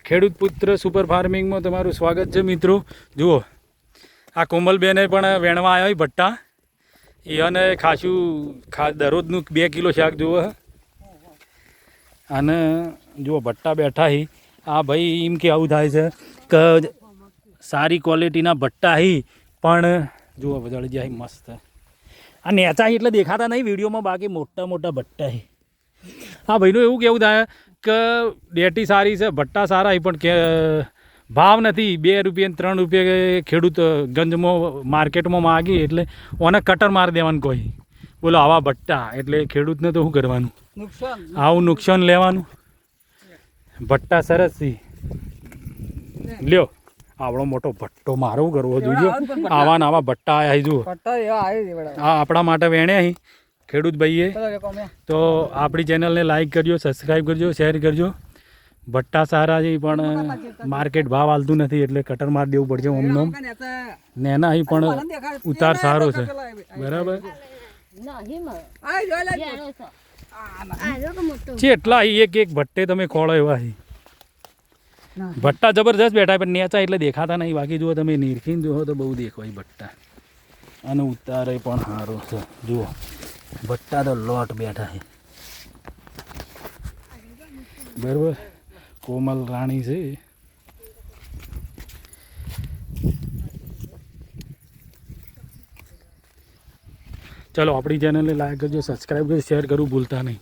ખેડૂત પુત્ર સુપર ફાર્મિંગમાં તમારું સ્વાગત છે મિત્રો. જુઓ આ કોમલબેને પણ વેણવા આવ્યા હોય ભટ્ટા, એને ખાસું દરરોજનું 2 કિલો શાક જુઓ. અને જુઓ ભટ્ટા બેઠા હી. આ ભાઈ એમ કે આવું થાય છે કે સારી ક્વોલિટીના ભટ્ટા હી, પણ જુઓ બજાડી જાય મસ્ત. આ નેચા એટલે દેખાતા નહીં વિડીયોમાં, બાકી મોટા મોટા ભટ્ટા હી. હા ભાઈનું એવું કેવું થાય કે ડેટી સારી છે, ભટ્ટા સારા હી, પણ કે ભાવ નથી. 2 રૂપિયા 3 રૂપિયા ખેડૂત ગંજમાં માર્કેટમાં માગી એટલે ઓને કટર મારી દેવાનું કોઈ. બોલો આવા ભટ્ટા એટલે ખેડૂતને તો શું કરવાનું, આવું નુકસાન લેવાનું. ભટ્ટા સરસ છે. લ્યો આવડો મોટો ભટ્ટો મારો કરવો જોઈએ. આવા ને આવા ભટ્ટા આવ્યા જુઓ. આ આપણા માટે વેણ્યા અહીં ખેડૂત ભાઈએ. તો આપણી ચેનલને લાઈક કરજો, સબસ્ક્રાઈબ કરજો, શેર કરજો. ભટ્ટા સારા છે પણ માર્કેટ ભાવ હાલતું નથી એટલે કટર મારી દેવું પડશે ઓમનો. ને એના અહીં પણ ઉતાર સારો છે. બરાબર છે એટલા એક એક ભટ્ટે તમે ખોળો એવા છે. ભટ્ટા જબરજસ્ત બેઠા પણ નેચા એટલે દેખાતા નહીં. બાકી જુઓ તમે નીરખીને જુઓ તો બહુ દેખાય ભટ્ટા. અને ઉતારે પણ સારો છે. જુઓ ભટ્ટા તો લોટ બેઠા છે. બરાબર કોમલ રાણી છે. ચલો આપણી ચેનલને લાઈક કરજો, સબસ્ક્રાઈબ કરજો, શેર કરવું ભૂલતા નહીં.